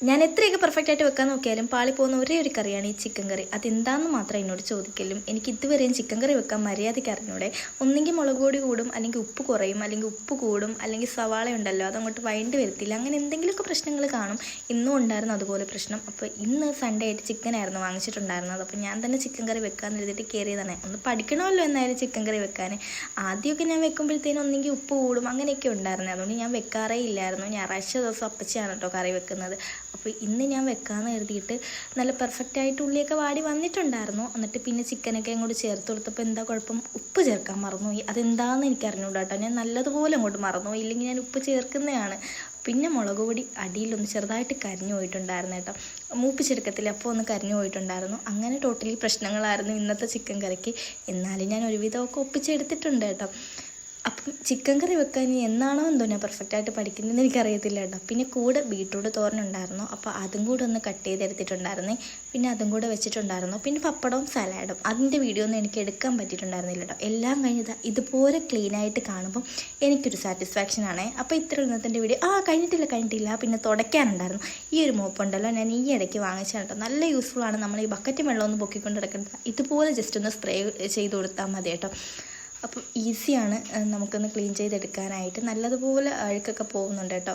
ഞാൻ എത്രയൊക്കെ പെർഫെക്റ്റ് ആയിട്ട് വെക്കാൻ നോക്കിയാലും പാളി പോകുന്ന ഒരേ ഒരു കറിയാണ് ഈ ചിക്കൻ കറി. അതെന്താണെന്ന് മാത്രം എന്നോട് ചോദിക്കലും. എനിക്ക് ഇതുവരെയും ചിക്കൻ കറി വെക്കാൻ മര്യാദയ്ക്ക് അറിഞ്ഞൂടെ. ഒന്നെങ്കിൽ മുളക് പൊടി കൂടും, അല്ലെങ്കിൽ ഉപ്പ് കുറയും, അല്ലെങ്കിൽ ഉപ്പ് കൂടും, അല്ലെങ്കിൽ സവാള ഉണ്ടല്ലോ അതങ്ങോട്ട് വഴണ്ടി വരത്തില്ല. അങ്ങനെ എന്തെങ്കിലുമൊക്കെ പ്രശ്നങ്ങൾ കാണും. ഇന്നും ഉണ്ടായിരുന്നു അതുപോലെ പ്രശ്നം. അപ്പോൾ ഇന്ന് സൺഡേ ആയിട്ട് ചിക്കനായിരുന്നു വാങ്ങിച്ചിട്ടുണ്ടായിരുന്നത്. അപ്പോൾ ഞാൻ തന്നെ ചിക്കൻ കറി വെക്കാമെന്ന് എഴുതിയിട്ട് കയറിയതാണ്. ഒന്ന് പഠിക്കണമല്ലോ എന്നായാലും ചിക്കൻ കറി വെക്കാൻ. ആദ്യമൊക്കെ ഞാൻ വെക്കുമ്പോഴത്തേനും ഒന്നെങ്കിൽ ഉപ്പ് കൂടും അങ്ങനെയൊക്കെ ഉണ്ടായിരുന്നു. അതുകൊണ്ട് ഞാൻ വെക്കാറേ ഇല്ലായിരുന്നു. ഞായറാഴ്ച ദിവസം അപ്പച്ചിയാണ് കേട്ടോ കറി വെക്കുന്നത്. അപ്പോൾ ഇന്ന് ഞാൻ വെക്കാമെന്ന് കരുതിയിട്ട് നല്ല പെർഫെക്റ്റായിട്ട് ഉള്ളിയൊക്കെ വാടി വന്നിട്ടുണ്ടായിരുന്നു. എന്നിട്ട് പിന്നെ ചിക്കനൊക്കെ അങ്ങോട്ട് ചേർത്ത് കൊടുത്തപ്പോൾ എന്താ കുഴപ്പം, ഉപ്പ് ചേർക്കാൻ മറന്നുപോയി. അതെന്താണെന്ന് എനിക്ക് അറിഞ്ഞൂടാ കേട്ടോ. ഞാൻ നല്ലതുപോലെ അങ്ങോട്ട് മറന്നുപോയി. ഇല്ലെങ്കിൽ ഞാൻ ഉപ്പ് ചേർക്കുന്നതാണ്. പിന്നെ മുളക് പൊടി അടിയിലൊന്ന് ചെറുതായിട്ട് കരിഞ്ഞു പോയിട്ടുണ്ടായിരുന്നു കേട്ടോ. മൂപ്പിച്ചെടുക്കത്തില്ല, അപ്പോൾ ഒന്ന് കരിഞ്ഞു പോയിട്ടുണ്ടായിരുന്നു. അങ്ങനെ ടോട്ടലി പ്രശ്നങ്ങളായിരുന്നു ഇന്നത്തെ ചിക്കൻ കറിക്ക്. എന്നാലും ഞാൻ ഒരുവിധമൊക്കെ ഒപ്പിച്ചെടുത്തിട്ടുണ്ട് കേട്ടോ. അപ്പം ചിക്കൻ കറി വെക്കാൻ ഇനി എന്നാണോ എന്തോ ഞാൻ പെർഫെക്റ്റായിട്ട് പഠിക്കുന്നതെന്ന് എനിക്കറിയത്തില്ല കേട്ടോ. പിന്നെ കൂടെ ബീട്രൂട്ട് തോരനുണ്ടായിരുന്നു. അപ്പോൾ അതും കൂടെ ഒന്ന് കട്ട് ചെയ്തെടുത്തിട്ടുണ്ടായിരുന്നേ. പിന്നെ അതും കൂടെ വെച്ചിട്ടുണ്ടായിരുന്നു. പിന്നെ പപ്പടവും സലാഡും. അതിൻ്റെ വീഡിയോ ഒന്നും എനിക്ക് എടുക്കാൻ പറ്റിയിട്ടുണ്ടായിരുന്നില്ല കേട്ടോ. എല്ലാം കഴിഞ്ഞത് ഇതുപോലെ ക്ലീനായിട്ട് കാണുമ്പം എനിക്കൊരു സാറ്റിസ്ഫാക്ഷൻ ആണേ. അപ്പോൾ ഇത്ര ഇന്നത്തെ വീഡിയോ. കഴിഞ്ഞിട്ടില്ല. പിന്നെ തുടയ്ക്കാനുണ്ടായിരുന്നു. ഈ ഒരു മോപ്പുണ്ടല്ലോ, ഞാൻ ഈ ഇടയ്ക്ക് വാങ്ങിച്ചാൽ കേട്ടോ. നല്ല യൂസ്ഫുൾ ആണ്. നമ്മൾ ഈ ബക്കറ്റ് വെള്ളം ഒന്ന് പൊക്കിക്കൊണ്ട് കിടക്കുന്നത് ഇതുപോലെ ജസ്റ്റ് ഒന്ന് സ്പ്രേ ചെയ്ത് കൊടുത്താൽ മതി കേട്ടോ. അപ്പം ഈസിയാണ് നമുക്കൊന്ന് ക്ലീൻ ചെയ്തെടുക്കാനായിട്ട്. നല്ലതുപോലെ അഴുക്കൊക്കെ പോകുന്നുണ്ട് കേട്ടോ.